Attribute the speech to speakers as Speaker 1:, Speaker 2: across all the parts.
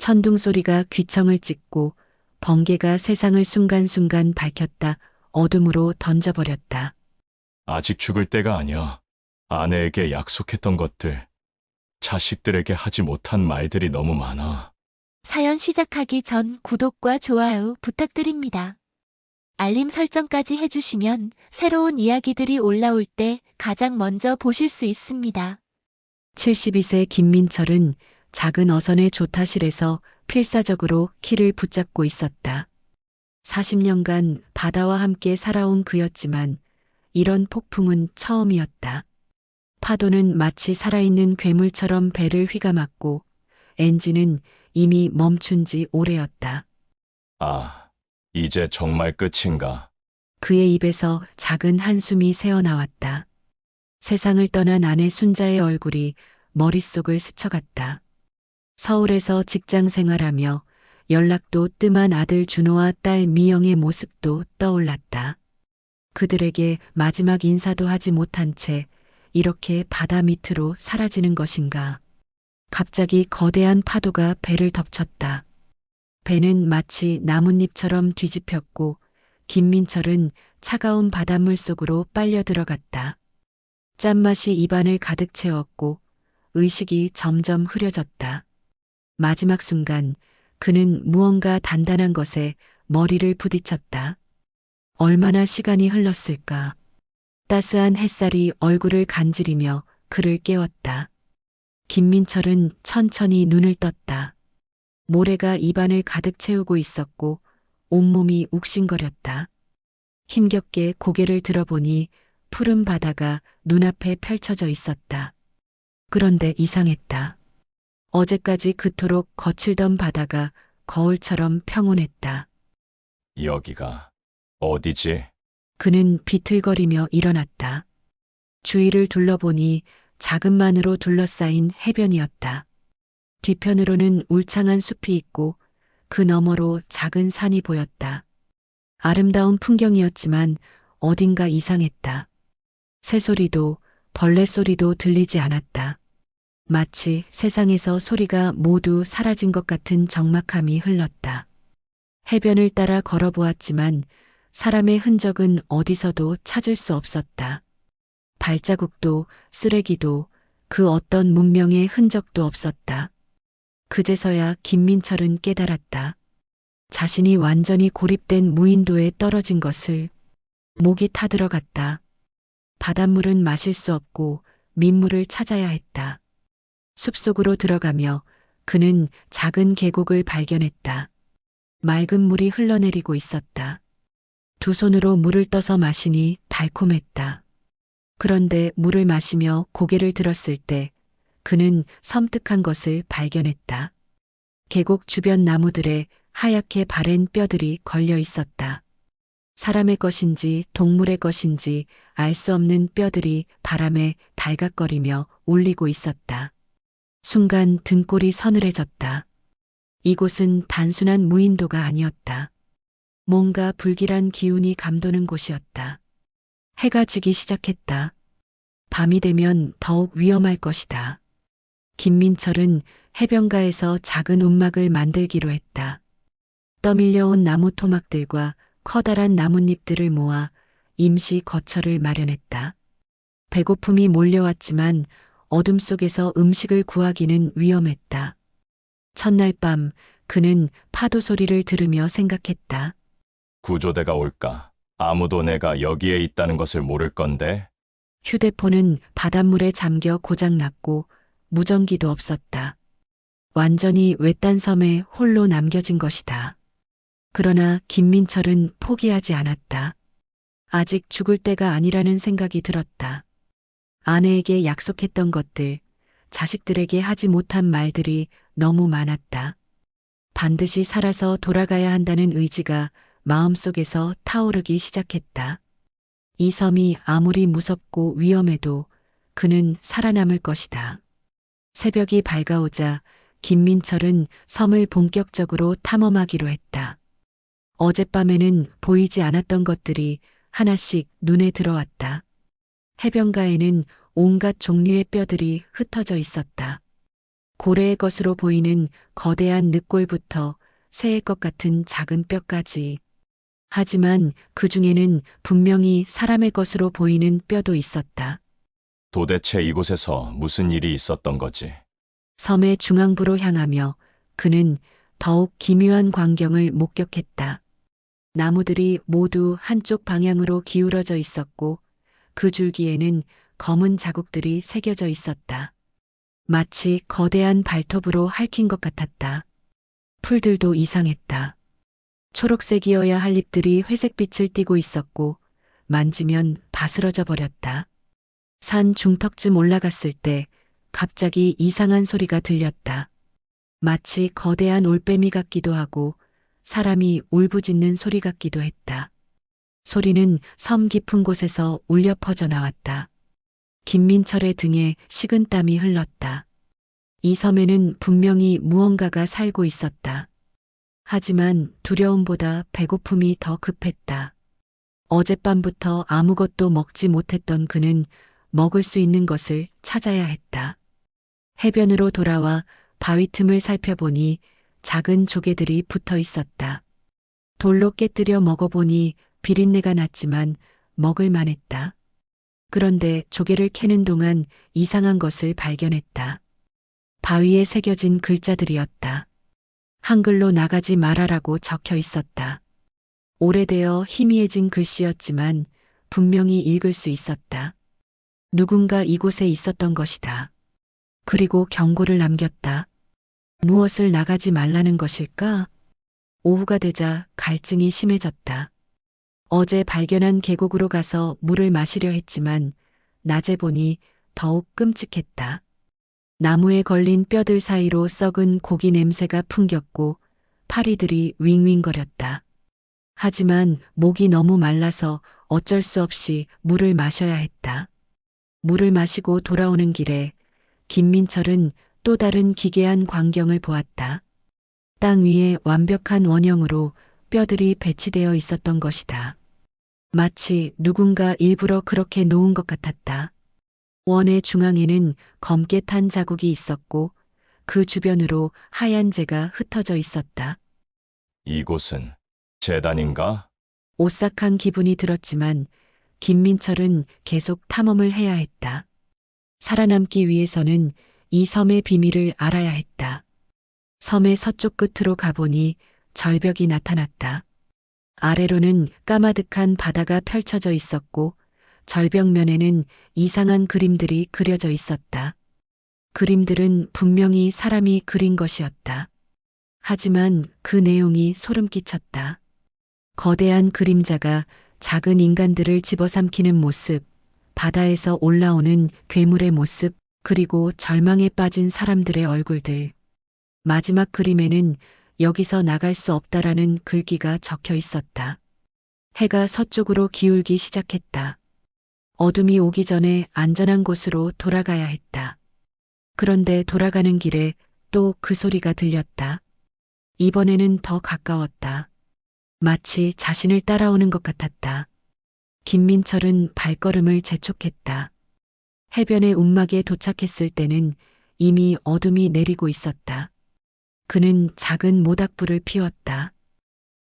Speaker 1: 천둥 소리가 귀청을 찢고 번개가 세상을 순간순간 밝혔다 어둠으로 던져버렸다.
Speaker 2: 아직 죽을 때가 아니야. 아내에게 약속했던 것들, 자식들에게 하지 못한 말들이 너무 많아.
Speaker 3: 사연 시작하기 전 구독과 좋아요 부탁드립니다. 알림 설정까지 해주시면 새로운 이야기들이 올라올 때 가장 먼저 보실 수 있습니다.
Speaker 1: 72세 김민철은 작은 어선의 조타실에서 필사적으로 키를 붙잡고 있었다. 40년간 바다와 함께 살아온 그였지만 이런 폭풍은 처음이었다. 파도는 마치 살아있는 괴물처럼 배를 휘감았고 엔진은 이미 멈춘 지 오래였다.
Speaker 2: 아, 이제 정말 끝인가?
Speaker 1: 그의 입에서 작은 한숨이 새어나왔다. 세상을 떠난 아내 순자의 얼굴이 머릿속을 스쳐갔다. 서울에서 직장 생활하며 연락도 뜸한 아들 준호와 딸 미영의 모습도 떠올랐다. 그들에게 마지막 인사도 하지 못한 채 이렇게 바다 밑으로 사라지는 것인가. 갑자기 거대한 파도가 배를 덮쳤다. 배는 마치 나뭇잎처럼 뒤집혔고 김민철은 차가운 바닷물 속으로 빨려 들어갔다. 짠맛이 입안을 가득 채웠고 의식이 점점 흐려졌다. 마지막 순간 그는 무언가 단단한 것에 머리를 부딪혔다. 얼마나 시간이 흘렀을까. 따스한 햇살이 얼굴을 간지리며 그를 깨웠다. 김민철은 천천히 눈을 떴다. 모래가 입안을 가득 채우고 있었고 온몸이 욱신거렸다. 힘겹게 고개를 들어보니 푸른 바다가 눈앞에 펼쳐져 있었다. 그런데 이상했다. 어제까지 그토록 거칠던 바다가 거울처럼 평온했다.
Speaker 2: 여기가 어디지?
Speaker 1: 그는 비틀거리며 일어났다. 주위를 둘러보니 작은 만으로 둘러싸인 해변이었다. 뒤편으로는 울창한 숲이 있고 그 너머로 작은 산이 보였다. 아름다운 풍경이었지만 어딘가 이상했다. 새소리도 벌레 소리도 들리지 않았다. 마치 세상에서 소리가 모두 사라진 것 같은 적막함이 흘렀다. 해변을 따라 걸어보았지만 사람의 흔적은 어디서도 찾을 수 없었다. 발자국도 쓰레기도 그 어떤 문명의 흔적도 없었다. 그제서야 김민철은 깨달았다. 자신이 완전히 고립된 무인도에 떨어진 것을. 목이 타들어갔다. 바닷물은 마실 수 없고 민물을 찾아야 했다. 숲속으로 들어가며 그는 작은 계곡을 발견했다. 맑은 물이 흘러내리고 있었다. 두 손으로 물을 떠서 마시니 달콤했다. 그런데 물을 마시며 고개를 들었을 때 그는 섬뜩한 것을 발견했다. 계곡 주변 나무들에 하얗게 바랜 뼈들이 걸려 있었다. 사람의 것인지 동물의 것인지 알 수 없는 뼈들이 바람에 달각거리며 울리고 있었다. 순간 등골이 서늘해졌다. 이곳은 단순한 무인도가 아니었다. 뭔가 불길한 기운이 감도는 곳이었다. 해가 지기 시작했다. 밤이 되면 더욱 위험할 것이다. 김민철은 해변가에서 작은 움막을 만들기로 했다. 떠밀려온 나무 토막들과 커다란 나뭇잎들을 모아 임시 거처를 마련했다. 배고픔이 몰려왔지만 어둠 속에서 음식을 구하기는 위험했다. 첫날 밤 그는 파도 소리를 들으며 생각했다.
Speaker 2: 구조대가 올까? 아무도 내가 여기에 있다는 것을 모를 건데.
Speaker 1: 휴대폰은 바닷물에 잠겨 고장났고 무전기도 없었다. 완전히 외딴 섬에 홀로 남겨진 것이다. 그러나 김민철은 포기하지 않았다. 아직 죽을 때가 아니라는 생각이 들었다. 아내에게 약속했던 것들, 자식들에게 하지 못한 말들이 너무 많았다. 반드시 살아서 돌아가야 한다는 의지가 마음속에서 타오르기 시작했다. 이 섬이 아무리 무섭고 위험해도 그는 살아남을 것이다. 새벽이 밝아오자 김민철은 섬을 본격적으로 탐험하기로 했다. 어젯밤에는 보이지 않았던 것들이 하나씩 눈에 들어왔다. 해변가에는 온갖 종류의 뼈들이 흩어져 있었다. 고래의 것으로 보이는 거대한 늑골부터 새의 것 같은 작은 뼈까지. 하지만 그 중에는 분명히 사람의 것으로 보이는 뼈도 있었다.
Speaker 2: 도대체 이곳에서 무슨 일이 있었던 거지?
Speaker 1: 섬의 중앙부로 향하며 그는 더욱 기묘한 광경을 목격했다. 나무들이 모두 한쪽 방향으로 기울어져 있었고 그 줄기에는 검은 자국들이 새겨져 있었다. 마치 거대한 발톱으로 핥힌 것 같았다. 풀들도 이상했다. 초록색이어야 할 잎들이 회색빛을 띠고 있었고 만지면 바스러져 버렸다. 산 중턱쯤 올라갔을 때 갑자기 이상한 소리가 들렸다. 마치 거대한 올빼미 같기도 하고 사람이 울부짖는 소리 같기도 했다. 소리는 섬 깊은 곳에서 울려 퍼져 나왔다. 김민철의 등에 식은땀이 흘렀다. 이 섬에는 분명히 무언가가 살고 있었다. 하지만 두려움보다 배고픔이 더 급했다. 어젯밤부터 아무것도 먹지 못했던 그는 먹을 수 있는 것을 찾아야 했다. 해변으로 돌아와 바위 틈을 살펴보니 작은 조개들이 붙어 있었다. 돌로 깨뜨려 먹어보니 비린내가 났지만 먹을 만했다. 그런데 조개를 캐는 동안 이상한 것을 발견했다. 바위에 새겨진 글자들이었다. 한글로 나가지 말아라고 적혀 있었다. 오래되어 희미해진 글씨였지만 분명히 읽을 수 있었다. 누군가 이곳에 있었던 것이다. 그리고 경고를 남겼다. 무엇을 나가지 말라는 것일까? 오후가 되자 갈증이 심해졌다. 어제 발견한 계곡으로 가서 물을 마시려 했지만 낮에 보니 더욱 끔찍했다. 나무에 걸린 뼈들 사이로 썩은 고기 냄새가 풍겼고 파리들이 윙윙거렸다. 하지만 목이 너무 말라서 어쩔 수 없이 물을 마셔야 했다. 물을 마시고 돌아오는 길에 김민철은 또 다른 기괴한 광경을 보았다. 땅 위에 완벽한 원형으로 뼈들이 배치되어 있었던 것이다. 마치 누군가 일부러 그렇게 놓은 것 같았다. 원의 중앙에는 검게 탄 자국이 있었고 그 주변으로 하얀 재가 흩어져 있었다.
Speaker 2: 이곳은 재단인가?
Speaker 1: 오싹한 기분이 들었지만 김민철은 계속 탐험을 해야 했다. 살아남기 위해서는 이 섬의 비밀을 알아야 했다. 섬의 서쪽 끝으로 가보니 절벽이 나타났다. 아래로는 까마득한 바다가 펼쳐져 있었고 절벽면에는 이상한 그림들이 그려져 있었다. 그림들은 분명히 사람이 그린 것이었다. 하지만 그 내용이 소름 끼쳤다. 거대한 그림자가 작은 인간들을 집어삼키는 모습, 바다에서 올라오는 괴물의 모습, 그리고 절망에 빠진 사람들의 얼굴들. 마지막 그림에는 여기서 나갈 수 없다라는 글귀가 적혀 있었다. 해가 서쪽으로 기울기 시작했다. 어둠이 오기 전에 안전한 곳으로 돌아가야 했다. 그런데 돌아가는 길에 또 그 소리가 들렸다. 이번에는 더 가까웠다. 마치 자신을 따라오는 것 같았다. 김민철은 발걸음을 재촉했다. 해변의 움막에 도착했을 때는 이미 어둠이 내리고 있었다. 그는 작은 모닥불을 피웠다.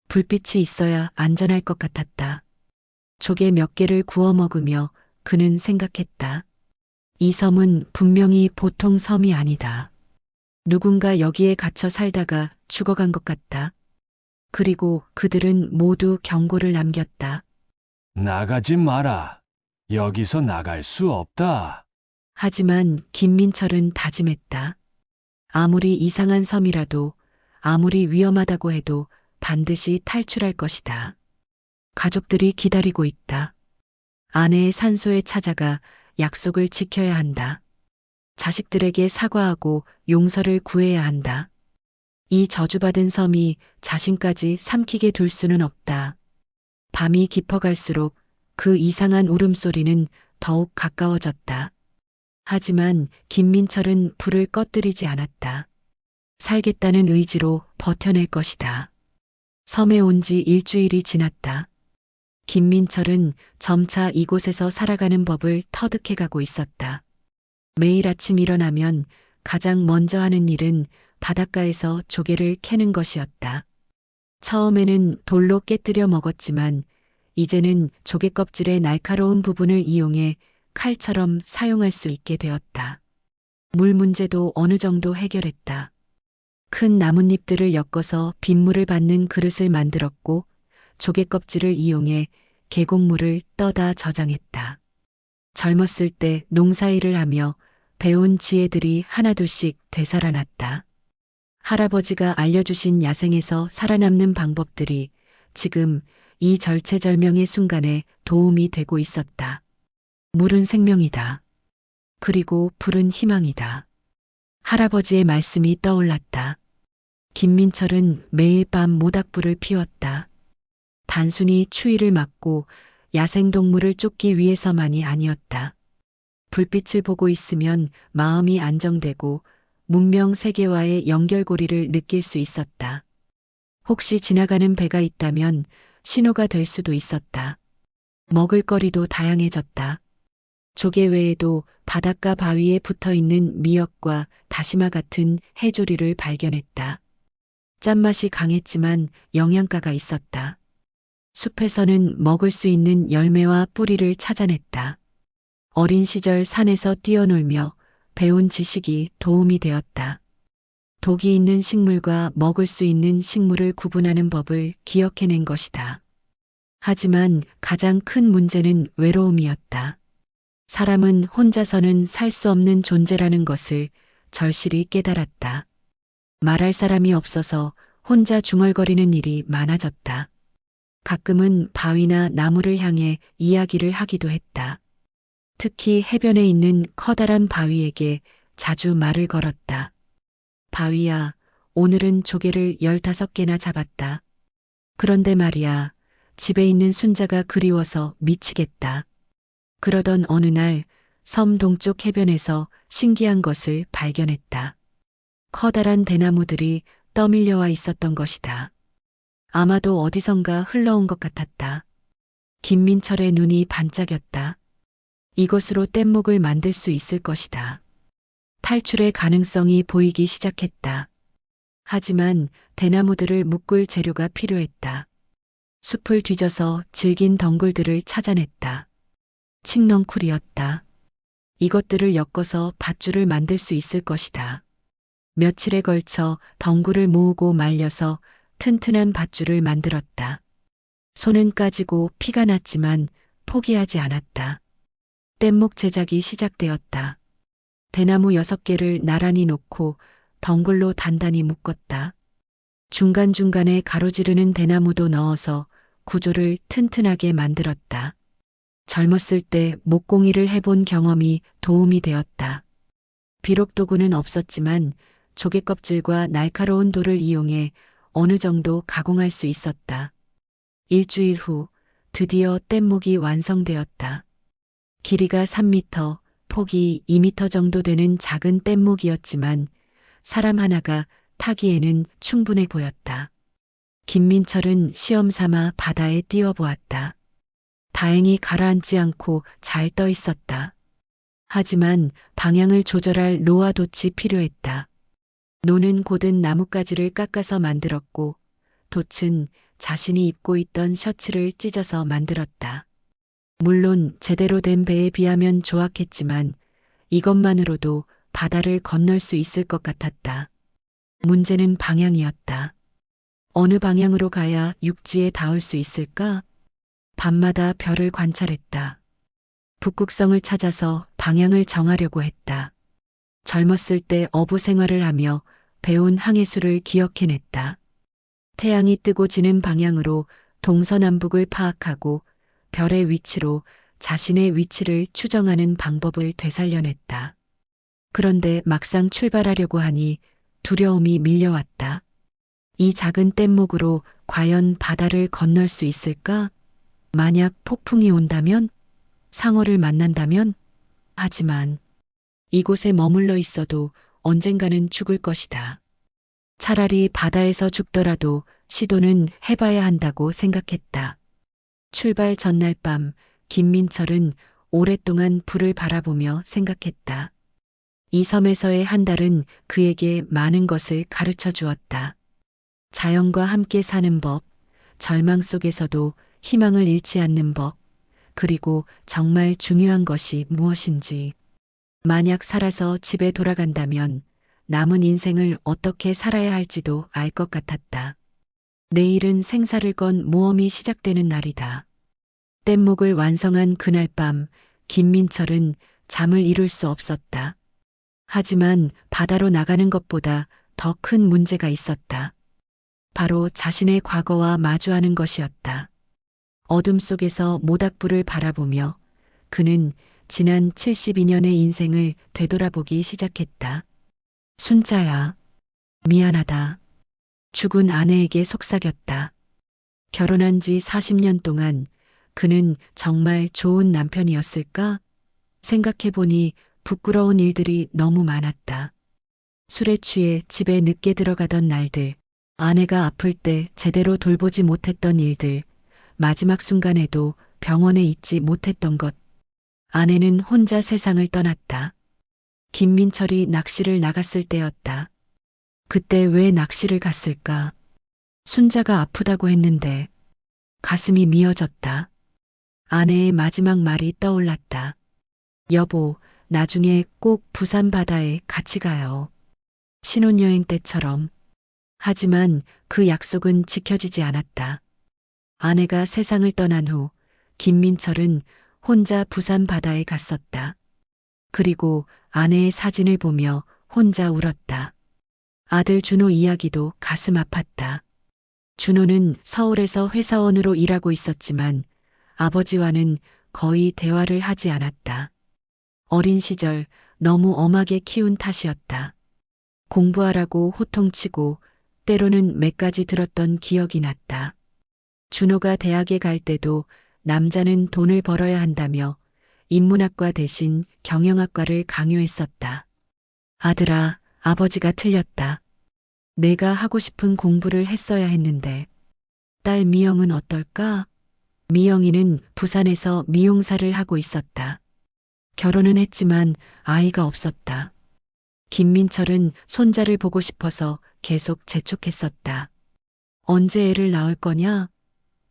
Speaker 1: 불빛이 있어야 안전할 것 같았다. 조개 몇 개를 구워 먹으며 그는 생각했다. 이 섬은 분명히 보통 섬이 아니다. 누군가 여기에 갇혀 살다가 죽어간 것 같다. 그리고 그들은 모두 경고를 남겼다.
Speaker 4: 나가지 마라. 여기서 나갈 수 없다.
Speaker 1: 하지만 김민철은 다짐했다. 아무리 이상한 섬이라도, 아무리 위험하다고 해도 반드시 탈출할 것이다. 가족들이 기다리고 있다. 아내의 산소에 찾아가 약속을 지켜야 한다. 자식들에게 사과하고 용서를 구해야 한다. 이 저주받은 섬이 자신까지 삼키게 둘 수는 없다. 밤이 깊어갈수록 그 이상한 울음소리는 더욱 가까워졌다. 하지만 김민철은 불을 꺼뜨리지 않았다. 살겠다는 의지로 버텨낼 것이다. 섬에 온 지 일주일이 지났다. 김민철은 점차 이곳에서 살아가는 법을 터득해가고 있었다. 매일 아침 일어나면 가장 먼저 하는 일은 바닷가에서 조개를 캐는 것이었다. 처음에는 돌로 깨뜨려 먹었지만 이제는 조개 껍질의 날카로운 부분을 이용해 칼처럼 사용할 수 있게 되었다. 물 문제도 어느 정도 해결했다. 큰 나뭇잎들을 엮어서 빗물을 받는 그릇을 만들었고 조개 껍질을 이용해 계곡물을 떠다 저장했다. 젊었을 때 농사일을 하며 배운 지혜들이 하나둘씩 되살아났다. 할아버지가 알려주신 야생에서 살아남는 방법들이 지금 이 절체절명의 순간에 도움이 되고 있었다. 물은 생명이다. 그리고 불은 희망이다. 할아버지의 말씀이 떠올랐다. 김민철은 매일 밤 모닥불을 피웠다. 단순히 추위를 막고 야생동물을 쫓기 위해서만이 아니었다. 불빛을 보고 있으면 마음이 안정되고 문명 세계와의 연결고리를 느낄 수 있었다. 혹시 지나가는 배가 있다면 신호가 될 수도 있었다. 먹을거리도 다양해졌다. 조개 외에도 바닷가 바위에 붙어 있는 미역과 다시마 같은 해조류를 발견했다. 짠맛이 강했지만 영양가가 있었다. 숲에서는 먹을 수 있는 열매와 뿌리를 찾아냈다. 어린 시절 산에서 뛰어놀며 배운 지식이 도움이 되었다. 독이 있는 식물과 먹을 수 있는 식물을 구분하는 법을 기억해낸 것이다. 하지만 가장 큰 문제는 외로움이었다. 사람은 혼자서는 살 수 없는 존재라는 것을 절실히 깨달았다. 말할 사람이 없어서 혼자 중얼거리는 일이 많아졌다. 가끔은 바위나 나무를 향해 이야기를 하기도 했다. 특히 해변에 있는 커다란 바위에게 자주 말을 걸었다. 바위야, 오늘은 조개를 15개나 잡았다. 그런데 말이야, 집에 있는 순자가 그리워서 미치겠다. 그러던 어느 날 섬 동쪽 해변에서 신기한 것을 발견했다. 커다란 대나무들이 떠밀려와 있었던 것이다. 아마도 어디선가 흘러온 것 같았다. 김민철의 눈이 반짝였다. 이것으로 뗏목을 만들 수 있을 것이다. 탈출의 가능성이 보이기 시작했다. 하지만 대나무들을 묶을 재료가 필요했다. 숲을 뒤져서 질긴 덩굴들을 찾아냈다. 칡넝쿨이었다. 이것들을 엮어서 밧줄을 만들 수 있을 것이다. 며칠에 걸쳐 덩굴을 모으고 말려서 튼튼한 밧줄을 만들었다. 손은 까지고 피가 났지만 포기하지 않았다. 뗏목 제작이 시작되었다. 대나무 6개를 나란히 놓고 덩굴로 단단히 묶었다. 중간중간에 가로지르는 대나무도 넣어서 구조를 튼튼하게 만들었다. 젊었을 때 목공일을 해본 경험이 도움이 되었다. 비록 도구는 없었지만 조개 껍질과 날카로운 돌을 이용해 어느 정도 가공할 수 있었다. 일주일 후 드디어 뗏목이 완성되었다. 길이가 3m, 폭이 2m 정도 되는 작은 뗏목이었지만 사람 하나가 타기에는 충분해 보였다. 김민철은 시험 삼아 바다에 뛰어보았다. 다행히 가라앉지 않고 잘 떠 있었다. 하지만 방향을 조절할 로와 돛이 필요했다. 노는 곧은 나뭇가지를 깎아서 만들었고 돛은 자신이 입고 있던 셔츠를 찢어서 만들었다. 물론 제대로 된 배에 비하면 조악했지만 이것만으로도 바다를 건널 수 있을 것 같았다. 문제는 방향이었다. 어느 방향으로 가야 육지에 닿을 수 있을까? 밤마다 별을 관찰했다. 북극성을 찾아서 방향을 정하려고 했다. 젊었을 때 어부 생활을 하며 배운 항해술을 기억해냈다. 태양이 뜨고 지는 방향으로 동서남북을 파악하고 별의 위치로 자신의 위치를 추정하는 방법을 되살려냈다. 그런데 막상 출발하려고 하니 두려움이 밀려왔다. 이 작은 뗏목으로 과연 바다를 건널 수 있을까? 만약 폭풍이 온다면? 상어를 만난다면? 하지만 이곳에 머물러 있어도 언젠가는 죽을 것이다. 차라리 바다에서 죽더라도 시도는 해봐야 한다고 생각했다. 출발 전날 밤 김민철은 오랫동안 불을 바라보며 생각했다. 이 섬에서의 한 달은 그에게 많은 것을 가르쳐 주었다. 자연과 함께 사는 법, 절망 속에서도 희망을 잃지 않는 법, 그리고 정말 중요한 것이 무엇인지. 만약 살아서 집에 돌아간다면 남은 인생을 어떻게 살아야 할지도 알 것 같았다. 내일은 생사를 건 모험이 시작되는 날이다. 뗏목을 완성한 그날 밤, 김민철은 잠을 이룰 수 없었다. 하지만 바다로 나가는 것보다 더 큰 문제가 있었다. 바로 자신의 과거와 마주하는 것이었다. 어둠 속에서 모닥불을 바라보며 그는 지난 72년의 인생을 되돌아보기 시작했다. 순자야, 미안하다. 죽은 아내에게 속삭였다. 결혼한 지 40년 동안 그는 정말 좋은 남편이었을까? 생각해보니 부끄러운 일들이 너무 많았다. 술에 취해 집에 늦게 들어가던 날들, 아내가 아플 때 제대로 돌보지 못했던 일들, 마지막 순간에도 병원에 있지 못했던 것. 아내는 혼자 세상을 떠났다. 김민철이 낚시를 나갔을 때였다. 그때 왜 낚시를 갔을까? 순자가 아프다고 했는데 가슴이 미어졌다. 아내의 마지막 말이 떠올랐다. 여보, 나중에 꼭 부산 바다에 같이 가요. 신혼여행 때처럼. 하지만 그 약속은 지켜지지 않았다. 아내가 세상을 떠난 후 김민철은 혼자 부산 바다에 갔었다. 그리고 아내의 사진을 보며 혼자 울었다. 아들 준호 이야기도 가슴 아팠다. 준호는 서울에서 회사원으로 일하고 있었지만 아버지와는 거의 대화를 하지 않았다. 어린 시절 너무 엄하게 키운 탓이었다. 공부하라고 호통치고 때로는 매까지 들었던 기억이 났다. 준호가 대학에 갈 때도 남자는 돈을 벌어야 한다며 인문학과 대신 경영학과를 강요했었다. 아들아, 아버지가 틀렸다. 내가 하고 싶은 공부를 했어야 했는데. 딸 미영은 어떨까? 미영이는 부산에서 미용사를 하고 있었다. 결혼은 했지만 아이가 없었다. 김민철은 손자를 보고 싶어서 계속 재촉했었다. 언제 애를 낳을 거냐?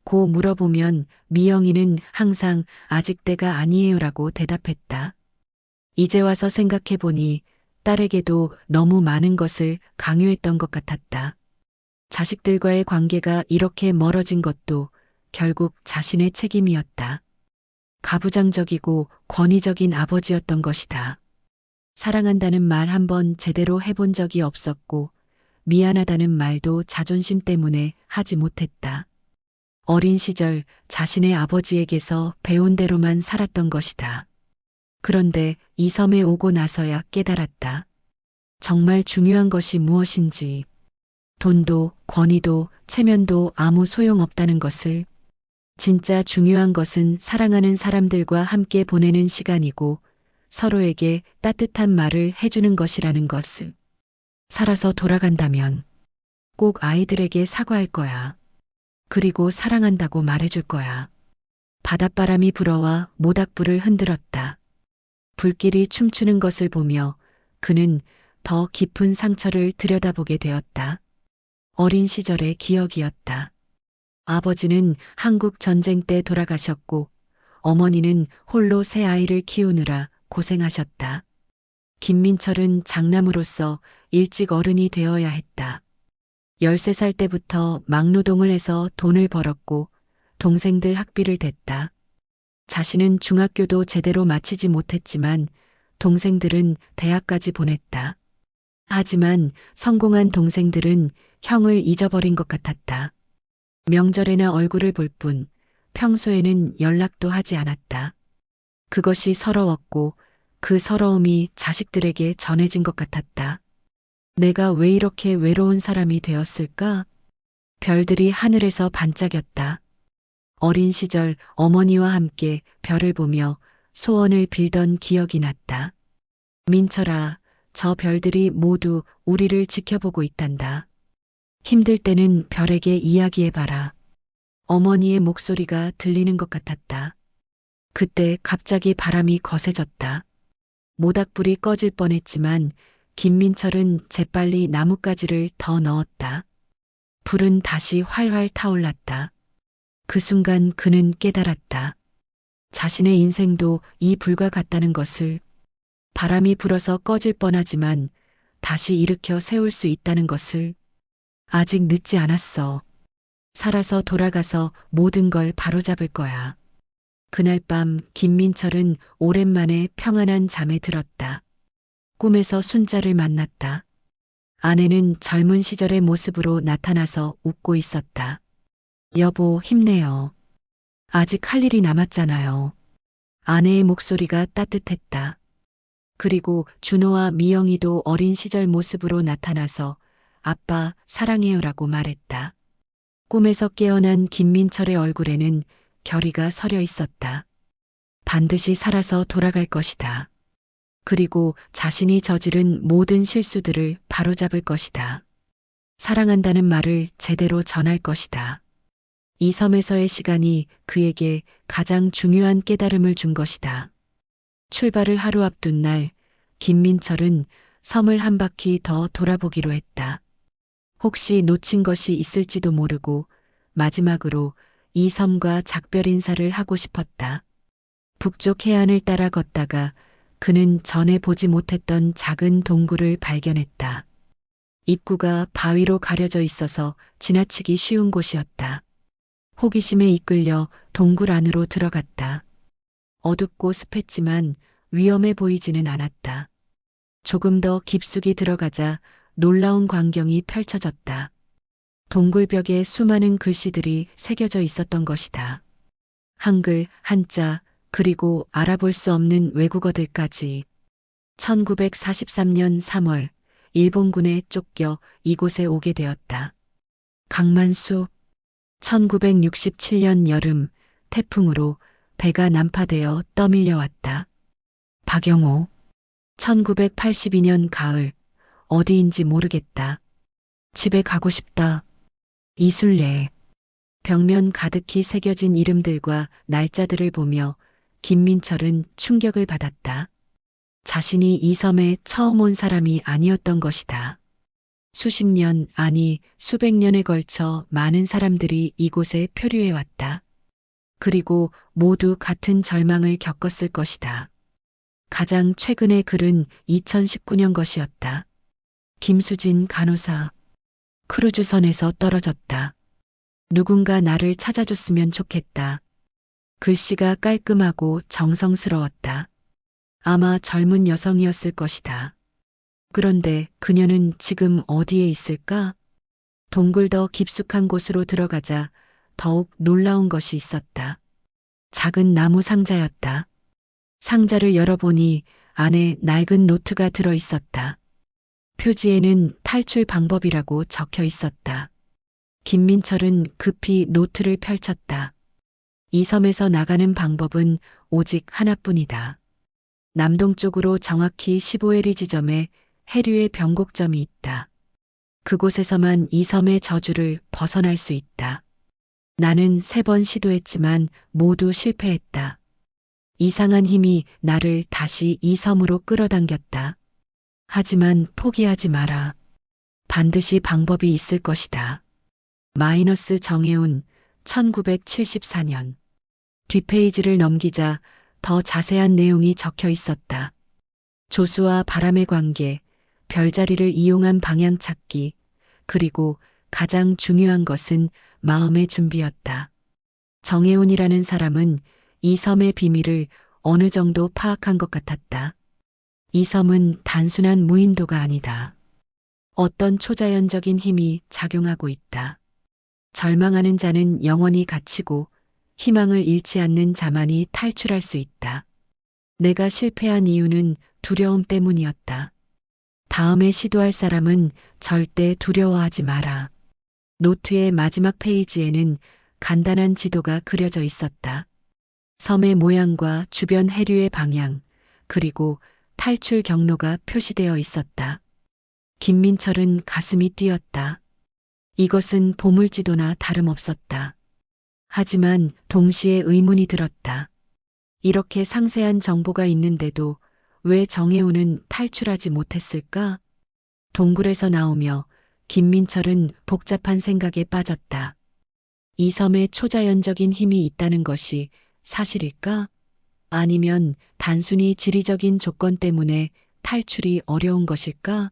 Speaker 1: 고 물어보면 미영이는 항상 아직 때가 아니에요라고 대답했다. 이제 와서 생각해보니 딸에게도 너무 많은 것을 강요했던 것 같았다. 자식들과의 관계가 이렇게 멀어진 것도 결국 자신의 책임이었다. 가부장적이고 권위적인 아버지였던 것이다. 사랑한다는 말 한 번 제대로 해본 적이 없었고 미안하다는 말도 자존심 때문에 하지 못했다. 어린 시절 자신의 아버지에게서 배운 대로만 살았던 것이다. 그런데 이 섬에 오고 나서야 깨달았다. 정말 중요한 것이 무엇인지, 돈도 권위도 체면도 아무 소용없다는 것을. 진짜 중요한 것은 사랑하는 사람들과 함께 보내는 시간이고 서로에게 따뜻한 말을 해주는 것이라는 것을. 살아서 돌아간다면 꼭 아이들에게 사과할 거야. 그리고 사랑한다고 말해줄 거야. 바닷바람이 불어와 모닥불을 흔들었다. 불길이 춤추는 것을 보며 그는 더 깊은 상처를 들여다보게 되었다. 어린 시절의 기억이었다. 아버지는 한국 전쟁 때 돌아가셨고 어머니는 홀로 새 아이를 키우느라 고생하셨다. 김민철은 장남으로서 일찍 어른이 되어야 했다. 13살 때부터 막노동을 해서 돈을 벌었고 동생들 학비를 댔다. 자신은 중학교도 제대로 마치지 못했지만 동생들은 대학까지 보냈다. 하지만 성공한 동생들은 형을 잊어버린 것 같았다. 명절에나 얼굴을 볼 뿐 평소에는 연락도 하지 않았다. 그것이 서러웠고 그 서러움이 자식들에게 전해진 것 같았다. 내가 왜 이렇게 외로운 사람이 되었을까? 별들이 하늘에서 반짝였다. 어린 시절 어머니와 함께 별을 보며 소원을 빌던 기억이 났다. 민철아, 저 별들이 모두 우리를 지켜보고 있단다. 힘들 때는 별에게 이야기해봐라. 어머니의 목소리가 들리는 것 같았다. 그때 갑자기 바람이 거세졌다. 모닥불이 꺼질 뻔했지만 김민철은 재빨리 나뭇가지를 더 넣었다. 불은 다시 활활 타올랐다. 그 순간 그는 깨달았다. 자신의 인생도 이 불과 같다는 것을. 바람이 불어서 꺼질 뻔하지만 다시 일으켜 세울 수 있다는 것을. 아직 늦지 않았어. 살아서 돌아가서 모든 걸 바로잡을 거야. 그날 밤 김민철은 오랜만에 평안한 잠에 들었다. 꿈에서 순자를 만났다. 아내는 젊은 시절의 모습으로 나타나서 웃고 있었다. 여보, 힘내요. 아직 할 일이 남았잖아요. 아내의 목소리가 따뜻했다. 그리고 준호와 미영이도 어린 시절 모습으로 나타나서 아빠 사랑해요라고 말했다. 꿈에서 깨어난 김민철의 얼굴에는 결의가 서려 있었다. 반드시 살아서 돌아갈 것이다. 그리고 자신이 저지른 모든 실수들을 바로잡을 것이다. 사랑한다는 말을 제대로 전할 것이다. 이 섬에서의 시간이 그에게 가장 중요한 깨달음을 준 것이다. 출발을 하루 앞둔 날, 김민철은 섬을 한 바퀴 더 돌아보기로 했다. 혹시 놓친 것이 있을지도 모르고 마지막으로 이 섬과 작별 인사를 하고 싶었다. 북쪽 해안을 따라 걷다가 그는 전에 보지 못했던 작은 동굴을 발견했다. 입구가 바위로 가려져 있어서 지나치기 쉬운 곳이었다. 호기심에 이끌려 동굴 안으로 들어갔다. 어둡고 습했지만 위험해 보이지는 않았다. 조금 더 깊숙이 들어가자 놀라운 광경이 펼쳐졌다. 동굴벽에 수많은 글씨들이 새겨져 있었던 것이다. 한글, 한자, 그리고 알아볼 수 없는 외국어들까지. 1943년 3월, 일본군에 쫓겨 이곳에 오게 되었다. 강만수. 1967년 여름, 태풍으로 배가 난파되어 떠밀려왔다. 박영호. 1982년 가을, 어디인지 모르겠다. 집에 가고 싶다. 이술래. 벽면 가득히 새겨진 이름들과 날짜들을 보며 김민철은 충격을 받았다. 자신이 이 섬에 처음 온 사람이 아니었던 것이다. 수십 년, 아니 수백 년에 걸쳐 많은 사람들이 이곳에 표류해 왔다. 그리고 모두 같은 절망을 겪었을 것이다. 가장 최근의 글은 2019년 것이었다. 김수진 간호사. 크루즈선에서 떨어졌다. 누군가 나를 찾아줬으면 좋겠다. 글씨가 깔끔하고 정성스러웠다. 아마 젊은 여성이었을 것이다. 그런데 그녀는 지금 어디에 있을까? 동굴 더 깊숙한 곳으로 들어가자 더욱 놀라운 것이 있었다. 작은 나무 상자였다. 상자를 열어보니 안에 낡은 노트가 들어 있었다. 표지에는 탈출 방법이라고 적혀 있었다. 김민철은 급히 노트를 펼쳤다. 이 섬에서 나가는 방법은 오직 하나뿐이다. 남동쪽으로 정확히 15해리 지점에 해류의 변곡점이 있다. 그곳에서만 이 섬의 저주를 벗어날 수 있다. 나는 3번 시도했지만 모두 실패했다. 이상한 힘이 나를 다시 이 섬으로 끌어당겼다. 하지만 포기하지 마라. 반드시 방법이 있을 것이다. 마이너스 정혜운 1974년. 뒷페이지를 넘기자 더 자세한 내용이 적혀 있었다. 조수와 바람의 관계, 별자리를 이용한 방향 찾기, 그리고 가장 중요한 것은 마음의 준비였다. 정혜운이라는 사람은 이 섬의 비밀을 어느 정도 파악한 것 같았다. 이 섬은 단순한 무인도가 아니다. 어떤 초자연적인 힘이 작용하고 있다. 절망하는 자는 영원히 갇히고 희망을 잃지 않는 자만이 탈출할 수 있다. 내가 실패한 이유는 두려움 때문이었다. 다음에 시도할 사람은 절대 두려워하지 마라. 노트의 마지막 페이지에는 간단한 지도가 그려져 있었다. 섬의 모양과 주변 해류의 방향, 그리고 탈출 경로가 표시되어 있었다. 김민철은 가슴이 뛰었다. 이것은 보물지도나 다름없었다. 하지만 동시에 의문이 들었다. 이렇게 상세한 정보가 있는데도 왜 정혜운은 탈출하지 못했을까? 동굴에서 나오며 김민철은 복잡한 생각에 빠졌다. 이 섬에 초자연적인 힘이 있다는 것이 사실일까? 아니면 단순히 지리적인 조건 때문에 탈출이 어려운 것일까?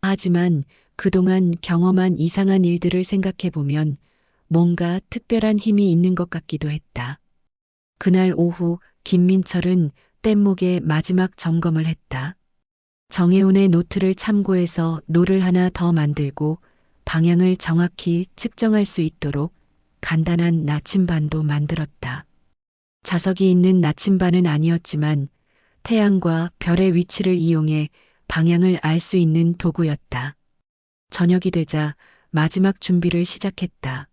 Speaker 1: 하지만 그동안 경험한 이상한 일들을 생각해보면 뭔가 특별한 힘이 있는 것 같기도 했다. 그날 오후 김민철은 뗏목의 마지막 점검을 했다. 정혜운의 노트를 참고해서 노를 하나 더 만들고 방향을 정확히 측정할 수 있도록 간단한 나침반도 만들었다. 자석이 있는 나침반은 아니었지만 태양과 별의 위치를 이용해 방향을 알 수 있는 도구였다. 저녁이 되자 마지막 준비를 시작했다.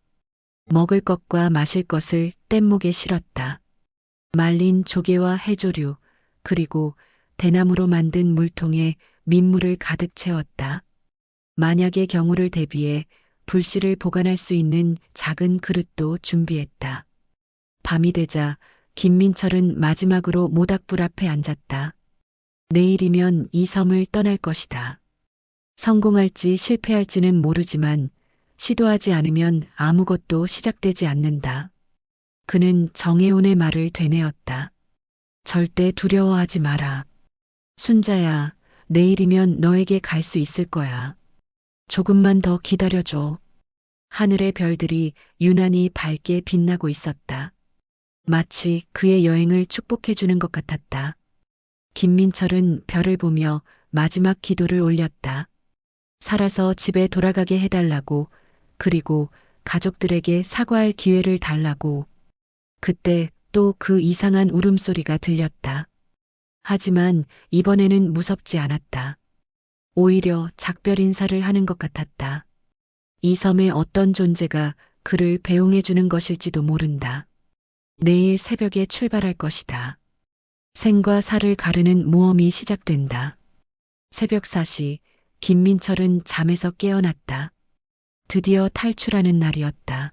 Speaker 1: 먹을 것과 마실 것을 뗏목에 실었다. 말린 조개와 해조류, 그리고 대나무로 만든 물통에 민물을 가득 채웠다. 만약의 경우를 대비해 불씨를 보관할 수 있는 작은 그릇도 준비했다. 밤이 되자 김민철은 마지막으로 모닥불 앞에 앉았다. 내일이면 이 섬을 떠날 것이다. 성공할지 실패할지는 모르지만 시도하지 않으면 아무것도 시작되지 않는다. 그는 정혜운의 말을 되뇌었다. 절대 두려워하지 마라. 순자야, 내일이면 너에게 갈 수 있을 거야. 조금만 더 기다려줘. 하늘의 별들이 유난히 밝게 빛나고 있었다. 마치 그의 여행을 축복해주는 것 같았다. 김민철은 별을 보며 마지막 기도를 올렸다. 살아서 집에 돌아가게 해달라고, 그리고 가족들에게 사과할 기회를 달라고. 그때 또 그 이상한 울음소리가 들렸다. 하지만 이번에는 무섭지 않았다. 오히려 작별 인사를 하는 것 같았다. 이 섬의 어떤 존재가 그를 배웅해 주는 것일지도 모른다. 내일 새벽에 출발할 것이다. 생과 사를 가르는 모험이 시작된다. 새벽 4시 김민철은 잠에서 깨어났다. 드디어 탈출하는 날이었다.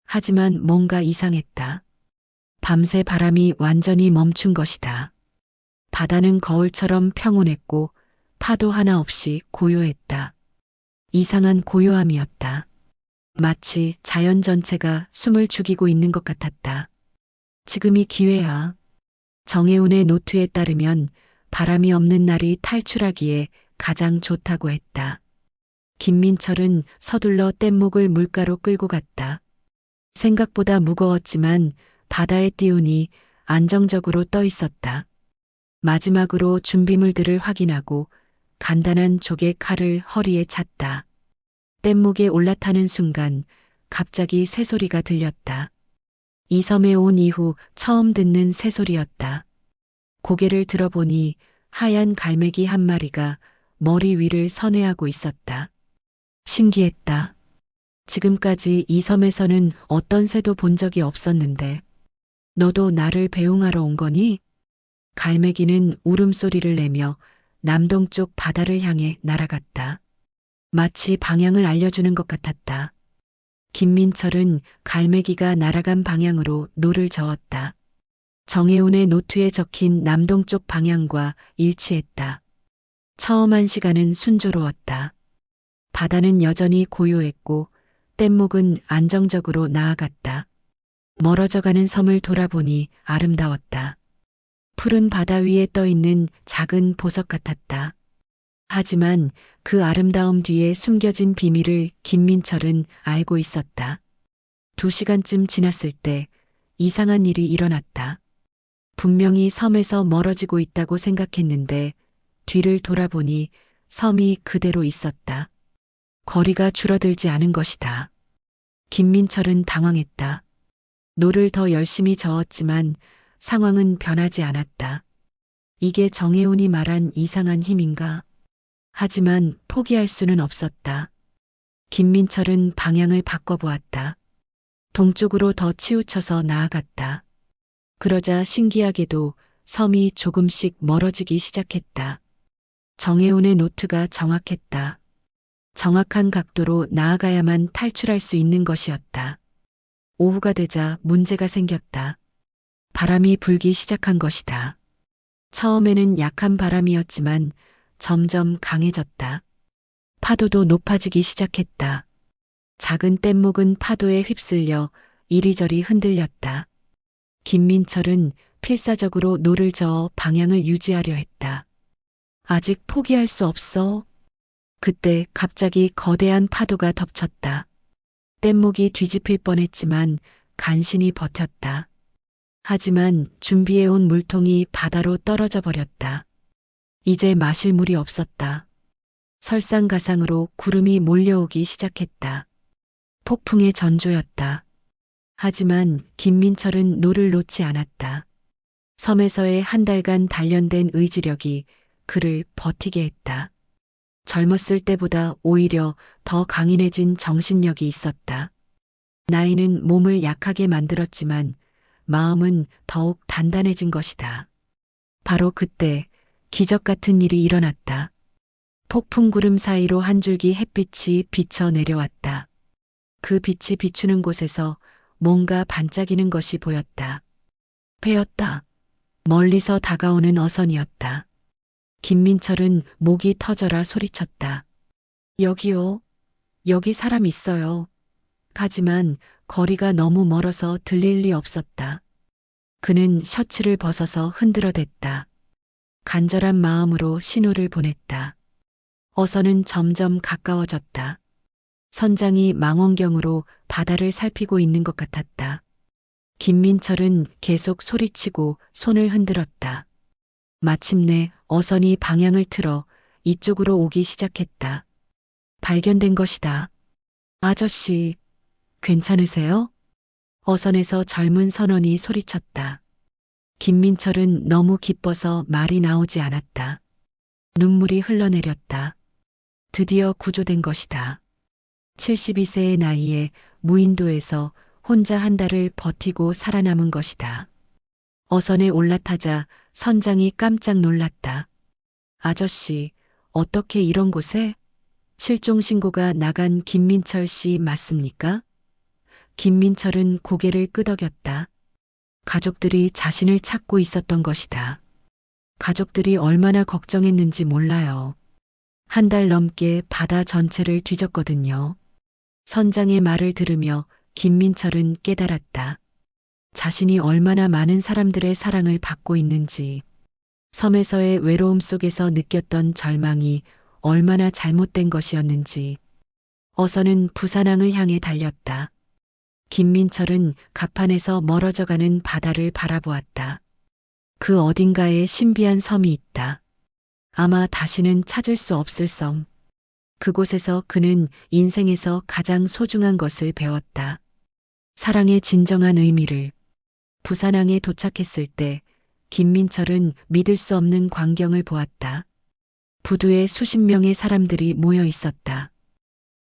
Speaker 1: 하지만 뭔가 이상했다. 밤새 바람이 완전히 멈춘 것이다. 바다는 거울처럼 평온했고 파도 하나 없이 고요했다. 이상한 고요함이었다. 마치 자연 전체가 숨을 죽이고 있는 것 같았다. 지금이 기회야. 정혜운의 노트에 따르면 바람이 없는 날이 탈출하기에 가장 좋다고 했다. 김민철은 서둘러 뗏목을 물가로 끌고 갔다. 생각보다 무거웠지만 바다에 띄우니 안정적으로 떠 있었다. 마지막으로 준비물들을 확인하고 간단한 조개 칼을 허리에 찼다. 뗏목에 올라타는 순간 갑자기 새소리가 들렸다. 이 섬에 온 이후 처음 듣는 새소리였다. 고개를 들어보니 하얀 갈매기 한 마리가 머리 위를 선회하고 있었다. 신기했다. 지금까지 이 섬에서는 어떤 새도 본 적이 없었는데, 너도 나를 배웅하러 온 거니? 갈매기는 울음소리를 내며 남동쪽 바다를 향해 날아갔다. 마치 방향을 알려주는 것 같았다. 김민철은 갈매기가 날아간 방향으로 노를 저었다. 정혜운의 노트에 적힌 남동쪽 방향과 일치했다. 처음 한 시간은 순조로웠다. 바다는 여전히 고요했고 뗏목은 안정적으로 나아갔다. 멀어져가는 섬을 돌아보니 아름다웠다. 푸른 바다 위에 떠 있는 작은 보석 같았다. 하지만 그 아름다움 뒤에 숨겨진 비밀을 김민철은 알고 있었다. 2시간쯤 지났을 때 이상한 일이 일어났다. 분명히 섬에서 멀어지고 있다고 생각했는데 뒤를 돌아보니 섬이 그대로 있었다. 거리가 줄어들지 않은 것이다. 김민철은 당황했다. 노를 더 열심히 저었지만 상황은 변하지 않았다. 이게 정혜운이 말한 이상한 힘인가? 하지만 포기할 수는 없었다. 김민철은 방향을 바꿔보았다. 동쪽으로 더 치우쳐서 나아갔다. 그러자 신기하게도 섬이 조금씩 멀어지기 시작했다. 정혜운의 노트가 정확했다. 정확한 각도로 나아가야만 탈출할 수 있는 것이었다. 오후가 되자 문제가 생겼다. 바람이 불기 시작한 것이다. 처음에는 약한 바람이었지만 점점 강해졌다. 파도도 높아지기 시작했다. 작은 뗏목은 파도에 휩쓸려 이리저리 흔들렸다. 김민철은 필사적으로 노를 저어 방향을 유지하려 했다. 아직 포기할 수 없어. 그때 갑자기 거대한 파도가 덮쳤다. 뗏목이 뒤집힐 뻔했지만 간신히 버텼다. 하지만 준비해온 물통이 바다로 떨어져 버렸다. 이제 마실 물이 없었다. 설상가상으로 구름이 몰려오기 시작했다. 폭풍의 전조였다. 하지만 김민철은 노를 놓지 않았다. 섬에서의 한 달간 단련된 의지력이 그를 버티게 했다. 젊었을 때보다 오히려 더 강인해진 정신력이 있었다. 나이는 몸을 약하게 만들었지만 마음은 더욱 단단해진 것이다. 바로 그때 기적 같은 일이 일어났다. 폭풍 구름 사이로 한 줄기 햇빛이 비쳐 내려왔다. 그 빛이 비추는 곳에서 뭔가 반짝이는 것이 보였다. 배였다. 멀리서 다가오는 어선이었다. 김민철은 목이 터져라 소리쳤다. 여기요. 여기 사람 있어요. 하지만 거리가 너무 멀어서 들릴 리 없었다. 그는 셔츠를 벗어서 흔들어댔다. 간절한 마음으로 신호를 보냈다. 어선은 점점 가까워졌다. 선장이 망원경으로 바다를 살피고 있는 것 같았다. 김민철은 계속 소리치고 손을 흔들었다. 마침내 어선이 방향을 틀어 이쪽으로 오기 시작했다. 발견된 것이다. 아저씨, 괜찮으세요? 어선에서 젊은 선원이 소리쳤다. 김민철은 너무 기뻐서 말이 나오지 않았다. 눈물이 흘러내렸다. 드디어 구조된 것이다. 72세의 나이에 무인도에서 혼자 한 달을 버티고 살아남은 것이다. 어선에 올라타자 선장이 깜짝 놀랐다. 아저씨, 어떻게 이런 곳에? 실종 신고가 나간 김민철 씨 맞습니까? 김민철은 고개를 끄덕였다. 가족들이 자신을 찾고 있었던 것이다. 가족들이 얼마나 걱정했는지 몰라요. 한 달 넘게 바다 전체를 뒤졌거든요. 선장의 말을 들으며 김민철은 깨달았다. 자신이 얼마나 많은 사람들의 사랑을 받고 있는지, 섬에서의 외로움 속에서 느꼈던 절망이 얼마나 잘못된 것이었는지. 어선은 부산항을 향해 달렸다. 김민철은 갑판에서 멀어져가는 바다를 바라보았다. 그 어딘가에 신비한 섬이 있다. 아마 다시는 찾을 수 없을 섬. 그곳에서 그는 인생에서 가장 소중한 것을 배웠다. 사랑의 진정한 의미를. 부산항에 도착했을 때 김민철은 믿을 수 없는 광경을 보았다. 부두에 수십 명의 사람들이 모여 있었다.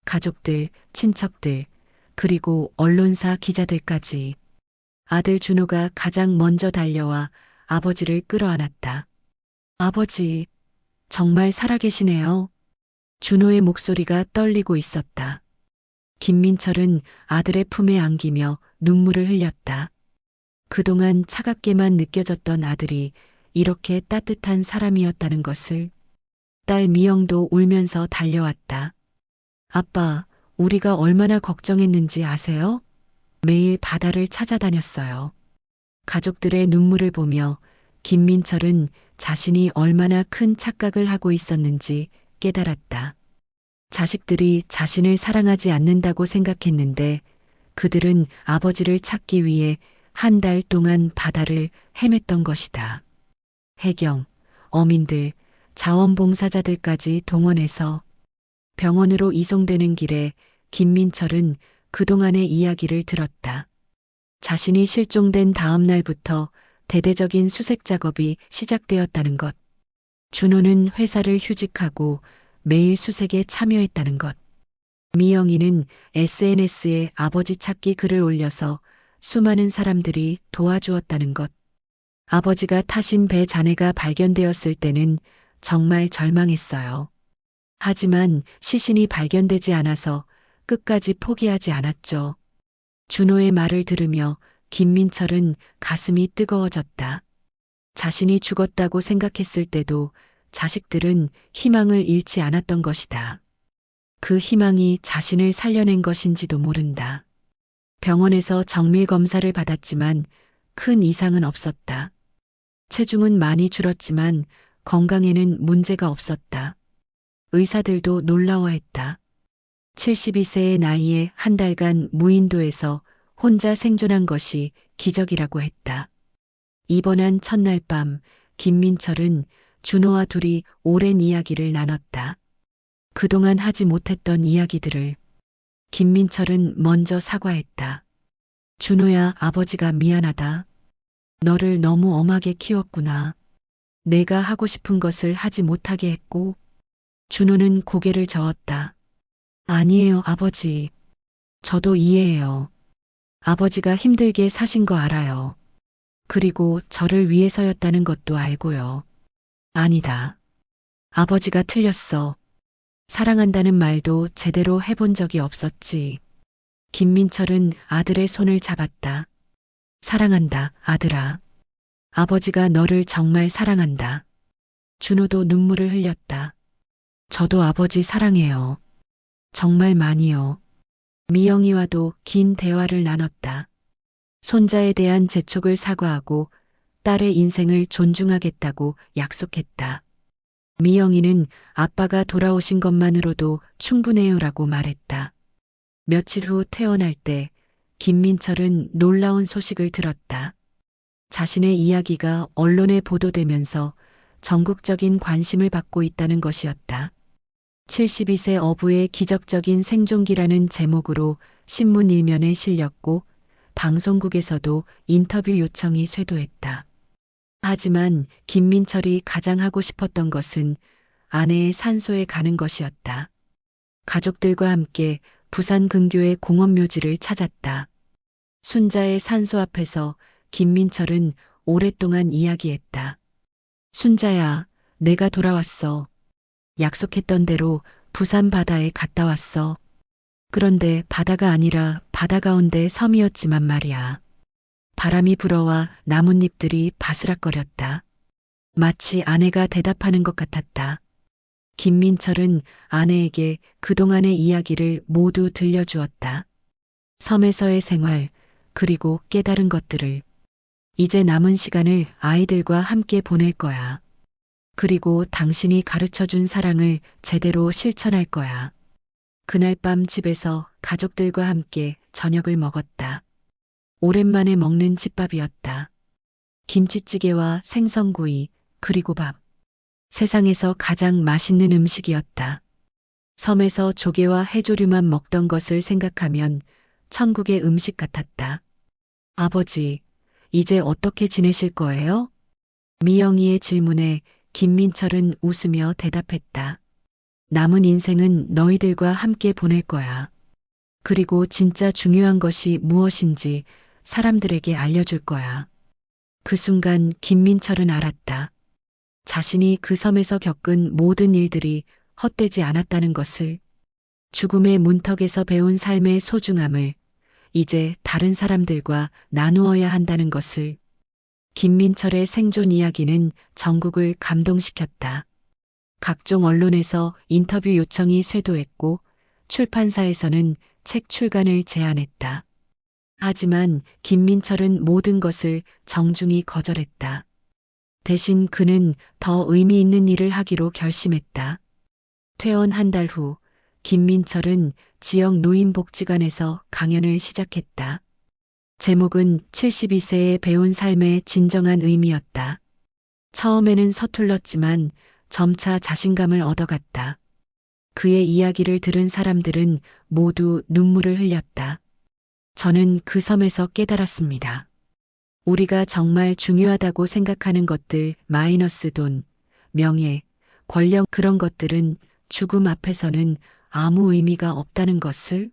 Speaker 1: 가족들, 친척들, 그리고 언론사 기자들까지. 아들 준호가 가장 먼저 달려와 아버지를 끌어안았다. 아버지, 정말 살아계시네요. 준호의 목소리가 떨리고 있었다. 김민철은 아들의 품에 안기며 눈물을 흘렸다. 그동안 차갑게만 느껴졌던 아들이 이렇게 따뜻한 사람이었다는 것을. 딸 미영도 울면서 달려왔다. 아빠, 우리가 얼마나 걱정했는지 아세요? 매일 바다를 찾아다녔어요. 가족들의 눈물을 보며 김민철은 자신이 얼마나 큰 착각을 하고 있었는지 깨달았다. 자식들이 자신을 사랑하지 않는다고 생각했는데 그들은 아버지를 찾기 위해 한 달 동안 바다를 헤맸던 것이다. 해경, 어민들, 자원봉사자들까지 동원해서 병원으로 이송되는 길에 김민철은 그동안의 이야기를 들었다. 자신이 실종된 다음 날부터 대대적인 수색 작업이 시작되었다는 것. 준호는 회사를 휴직하고 매일 수색에 참여했다는 것. 미영이는 SNS에 아버지 찾기 글을 올려서 수많은 사람들이 도와주었다는 것. 아버지가 타신 배 잔해가 발견되었을 때는 정말 절망했어요. 하지만 시신이 발견되지 않아서 끝까지 포기하지 않았죠. 준호의 말을 들으며 김민철은 가슴이 뜨거워졌다. 자신이 죽었다고 생각했을 때도 자식들은 희망을 잃지 않았던 것이다. 그 희망이 자신을 살려낸 것인지도 모른다. 병원에서 정밀 검사를 받았지만 큰 이상은 없었다. 체중은 많이 줄었지만 건강에는 문제가 없었다. 의사들도 놀라워했다. 72세의 나이에 한 달간 무인도에서 혼자 생존한 것이 기적이라고 했다. 입원한 첫날 밤 김민철은 준호와 둘이 오랜 이야기를 나눴다. 그동안 하지 못했던 이야기들을. 김민철은 먼저 사과했다. 준호야, 아버지가 미안하다. 너를 너무 엄하게 키웠구나. 내가 하고 싶은 것을 하지 못하게 했고. 준호는 고개를 저었다. 아니에요, 아버지. 저도 이해해요. 아버지가 힘들게 사신 거 알아요. 그리고 저를 위해서였다는 것도 알고요. 아니다. 아버지가 틀렸어. 사랑한다는 말도 제대로 해본 적이 없었지. 김민철은 아들의 손을 잡았다. 사랑한다, 아들아. 아버지가 너를 정말 사랑한다. 준호도 눈물을 흘렸다. 저도 아버지 사랑해요. 정말 많이요. 미영이와도 긴 대화를 나눴다. 손자에 대한 재촉을 사과하고 딸의 인생을 존중하겠다고 약속했다. 미영이는 아빠가 돌아오신 것만으로도 충분해요라고 말했다. 며칠 후 퇴원할 때 김민철은 놀라운 소식을 들었다. 자신의 이야기가 언론에 보도되면서 전국적인 관심을 받고 있다는 것이었다. 72세 어부의 기적적인 생존기라는 제목으로 신문 일면에 실렸고 방송국에서도 인터뷰 요청이 쇄도했다. 하지만 김민철이 가장 하고 싶었던 것은 아내의 산소에 가는 것이었다. 가족들과 함께 부산 근교의 공원묘지를 찾았다. 순자의 산소 앞에서 김민철은 오랫동안 이야기했다. 순자야, 내가 돌아왔어. 약속했던 대로 부산 바다에 갔다 왔어. 그런데 바다가 아니라 바다 가운데 섬이었지만 말이야. 바람이 불어와 나뭇잎들이 바스락거렸다. 마치 아내가 대답하는 것 같았다. 김민철은 아내에게 그동안의 이야기를 모두 들려주었다. 섬에서의 생활, 그리고 깨달은 것들을. 이제 남은 시간을 아이들과 함께 보낼 거야. 그리고 당신이 가르쳐준 사랑을 제대로 실천할 거야. 그날 밤 집에서 가족들과 함께 저녁을 먹었다. 오랜만에 먹는 집밥이었다. 김치찌개와 생선구이, 그리고 밥. 세상에서 가장 맛있는 음식이었다. 섬에서 조개와 해조류만 먹던 것을 생각하면 천국의 음식 같았다. 아버지, 이제 어떻게 지내실 거예요? 미영이의 질문에 김민철은 웃으며 대답했다. 남은 인생은 너희들과 함께 보낼 거야. 그리고 진짜 중요한 것이 무엇인지 사람들에게 알려줄 거야. 그 순간 김민철은 알았다. 자신이 그 섬에서 겪은 모든 일들이 헛되지 않았다는 것을, 죽음의 문턱에서 배운 삶의 소중함을 이제 다른 사람들과 나누어야 한다는 것을. 김민철의 생존 이야기는 전국을 감동시켰다. 각종 언론에서 인터뷰 요청이 쇄도했고 출판사에서는 책 출간을 제안했다. 하지만 김민철은 모든 것을 정중히 거절했다. 대신 그는 더 의미 있는 일을 하기로 결심했다. 퇴원 한 달 후 김민철은 지역 노인복지관에서 강연을 시작했다. 제목은 72세에 배운 삶의 진정한 의미였다. 처음에는 서툴렀지만 점차 자신감을 얻어갔다. 그의 이야기를 들은 사람들은 모두 눈물을 흘렸다. 저는 그 섬에서 깨달았습니다. 우리가 정말 중요하다고 생각하는 것들, 마이너스 돈, 명예, 권력, 그런 것들은 죽음 앞에서는 아무 의미가 없다는 것을.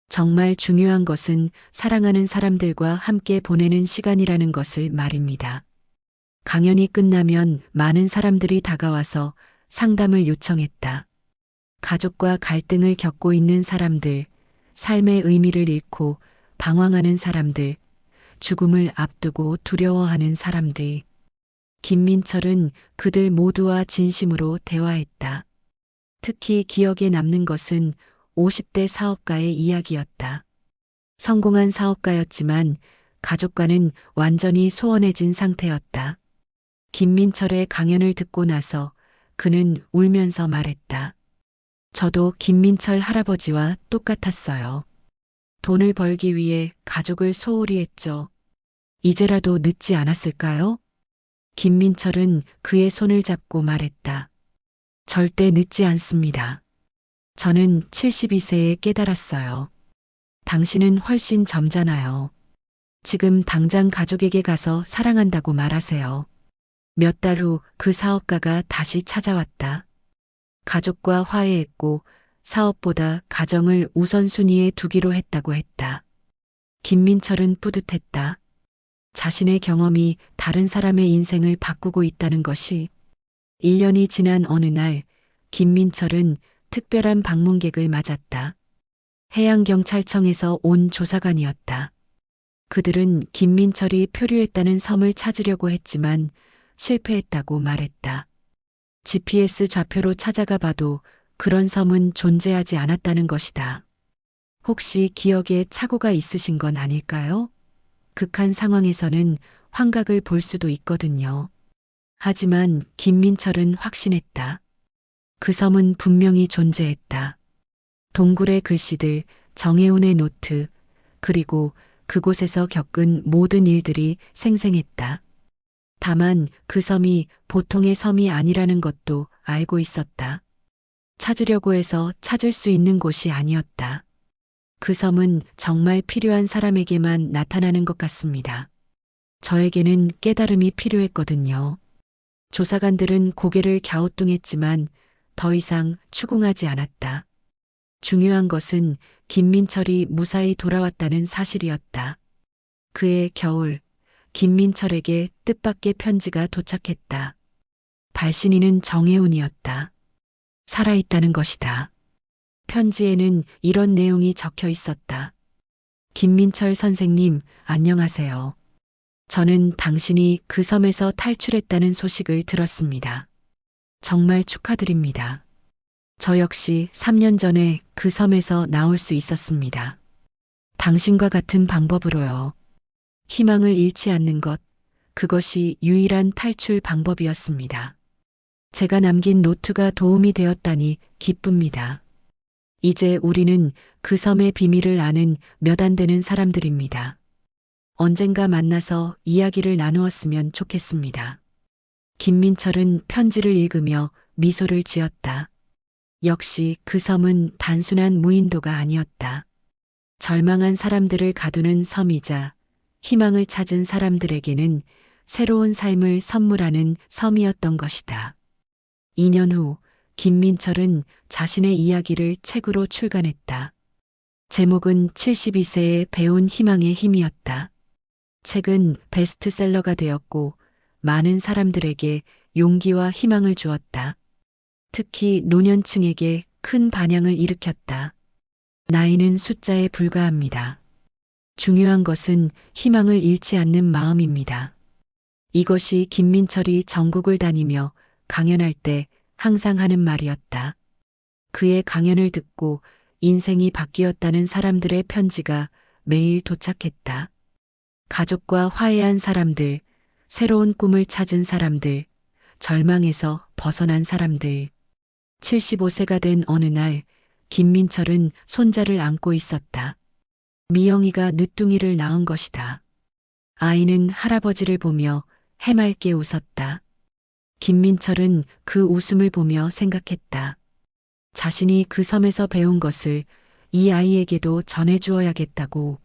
Speaker 1: 정말 중요한 것은 사랑하는 사람들과 함께 보내는 시간이라는 것을 말입니다. 강연이 끝나면 많은 사람들이 다가와서 상담을 요청했다. 가족과 갈등을 겪고 있는 사람들, 삶의 의미를 잃고 방황하는 사람들, 죽음을 앞두고 두려워하는 사람들. 김민철은 그들 모두와 진심으로 대화했다. 특히 기억에 남는 것은 50대 사업가의 이야기였다. 성공한 사업가였지만 가족과는 완전히 소원해진 상태였다. 김민철의 강연을 듣고 나서 그는 울면서 말했다. 저도 김민철 할아버지와 똑같았어요. 돈을 벌기 위해 가족을 소홀히 했죠. 이제라도 늦지 않았을까요? 김민철은 그의 손을 잡고 말했다. 절대 늦지 않습니다. 저는 72세에 깨달았어요. 당신은 훨씬 젊잖아요. 지금 당장 가족에게 가서 사랑한다고 말하세요. 몇 달 후 그 사업가가 다시 찾아왔다. 가족과 화해했고 사업보다 가정을 우선순위에 두기로 했다고 했다. 김민철은 뿌듯했다. 자신의 경험이 다른 사람의 인생을 바꾸고 있다는 것이. 1년이 지난 어느 날 김민철은 특별한 방문객을 맞았다. 해양경찰청에서 온 조사관이었다. 그들은 김민철이 표류했다는 섬을 찾으려고 했지만 실패했다고 말했다. GPS 좌표로 찾아가 봐도 그런 섬은 존재하지 않았다는 것이다. 혹시 기억에 착오가 있으신 건 아닐까요? 극한 상황에서는 환각을 볼 수도 있거든요. 하지만 김민철은 확신했다. 그 섬은 분명히 존재했다. 동굴의 글씨들, 정혜운의 노트, 그리고 그곳에서 겪은 모든 일들이 생생했다. 다만 그 섬이 보통의 섬이 아니라는 것도 알고 있었다. 찾으려고 해서 찾을 수 있는 곳이 아니었다. 그 섬은 정말 필요한 사람에게만 나타나는 것 같습니다. 저에게는 깨달음이 필요했거든요. 조사관들은 고개를 갸우뚱했지만 더 이상 추궁하지 않았다. 중요한 것은 김민철이 무사히 돌아왔다는 사실이었다. 그해 겨울, 김민철에게 뜻밖의 편지가 도착했다. 발신인은 정혜운이었다. 살아있다는 것이다. 편지에는 이런 내용이 적혀 있었다. 김민철 선생님, 안녕하세요. 저는 당신이 그 섬에서 탈출했다는 소식을 들었습니다. 정말 축하드립니다. 저 역시 3년 전에 그 섬에서 나올 수 있었습니다. 당신과 같은 방법으로요. 희망을 잃지 않는 것, 그것이 유일한 탈출 방법이었습니다. 제가 남긴 노트가 도움이 되었다니 기쁩니다. 이제 우리는 그 섬의 비밀을 아는 몇 안 되는 사람들입니다. 언젠가 만나서 이야기를 나누었으면 좋겠습니다. 김민철은 편지를 읽으며 미소를 지었다. 역시 그 섬은 단순한 무인도가 아니었다. 절망한 사람들을 가두는 섬이자 희망을 찾은 사람들에게는 새로운 삶을 선물하는 섬이었던 것이다. 2년 후 김민철은 자신의 이야기를 책으로 출간했다. 제목은 72세에 배운 희망의 힘이었다. 책은 베스트셀러가 되었고 많은 사람들에게 용기와 희망을 주었다. 특히 노년층에게 큰 반향을 일으켰다. 나이는 숫자에 불과합니다. 중요한 것은 희망을 잃지 않는 마음입니다. 이것이 김민철이 전국을 다니며 강연할 때 항상 하는 말이었다. 그의 강연을 듣고 인생이 바뀌었다는 사람들의 편지가 매일 도착했다. 가족과 화해한 사람들, 새로운 꿈을 찾은 사람들, 절망에서 벗어난 사람들. 75세가 된 어느 날 김민철은 손자를 안고 있었다. 미영이가 늦둥이를 낳은 것이다. 아이는 할아버지를 보며 해맑게 웃었다. 김민철은 그 웃음을 보며 생각했다. 자신이 그 섬에서 배운 것을 이 아이에게도 전해주어야겠다고.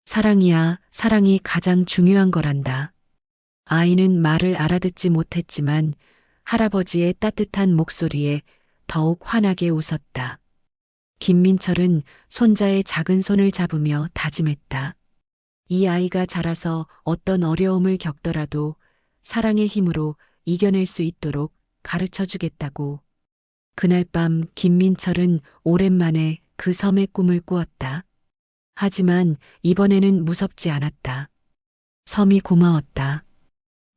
Speaker 1: 사랑이야, 사랑이 가장 중요한 거란다. 아이는 말을 알아듣지 못했지만 할아버지의 따뜻한 목소리에 더욱 환하게 웃었다. 김민철은 손자의 작은 손을 잡으며 다짐했다. 이 아이가 자라서 어떤 어려움을 겪더라도 사랑의 힘으로 이겨낼 수 있도록 가르쳐 주겠다고. 그날 밤 김민철은 오랜만에 그 섬의 꿈을 꾸었다. 하지만 이번에는 무섭지 않았다. 섬이 고마웠다.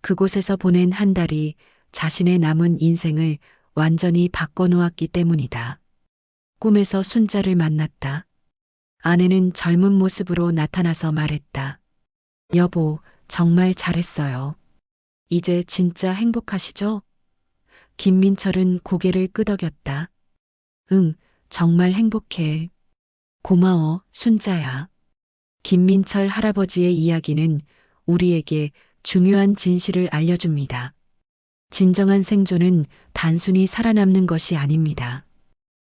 Speaker 1: 그곳에서 보낸 한 달이 자신의 남은 인생을 완전히 바꿔놓았기 때문이다. 꿈에서 순자를 만났다. 아내는 젊은 모습으로 나타나서 말했다. 여보, 정말 잘했어요. 이제 진짜 행복하시죠? 김민철은 고개를 끄덕였다. 응, 정말 행복해. 고마워, 순자야. 김민철 할아버지의 이야기는 우리에게 중요한 진실을 알려줍니다. 진정한 생존은 단순히 살아남는 것이 아닙니다.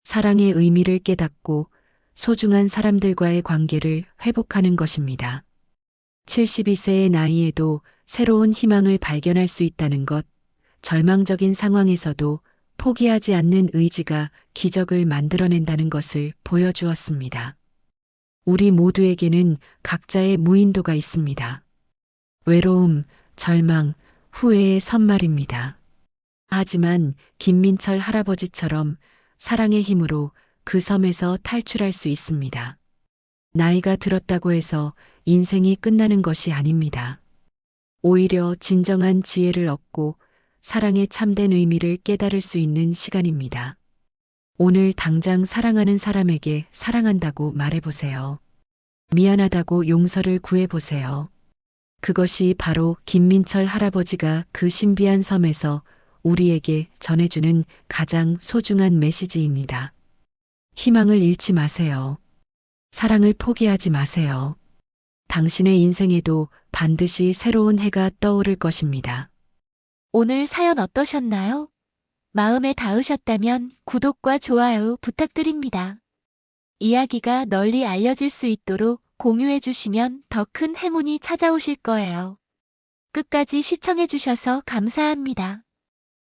Speaker 1: 사랑의 의미를 깨닫고 소중한 사람들과의 관계를 회복하는 것입니다. 72세의 나이에도 새로운 희망을 발견할 수 있다는 것, 절망적인 상황에서도 포기하지 않는 의지가 기적을 만들어낸다는 것을 보여주었습니다. 우리 모두에게는 각자의 무인도가 있습니다. 외로움, 절망, 후회의 선말입니다. 하지만 김민철 할아버지처럼 사랑의 힘으로 그 섬에서 탈출할 수 있습니다. 나이가 들었다고 해서 인생이 끝나는 것이 아닙니다. 오히려 진정한 지혜를 얻고 사랑의 참된 의미를 깨달을 수 있는 시간입니다. 오늘 당장 사랑하는 사람에게 사랑한다고 말해보세요. 미안하다고 용서를 구해보세요. 그것이 바로 김민철 할아버지가 그 신비한 섬에서 우리에게 전해주는 가장 소중한 메시지입니다. 희망을 잃지 마세요. 사랑을 포기하지 마세요. 당신의 인생에도 반드시 새로운 해가 떠오를 것입니다.
Speaker 3: 오늘 사연 어떠셨나요? 마음에 닿으셨다면 구독과 좋아요 부탁드립니다. 이야기가 널리 알려질 수 있도록 공유해 주시면 더 큰 행운이 찾아오실 거예요. 끝까지 시청해 주셔서 감사합니다.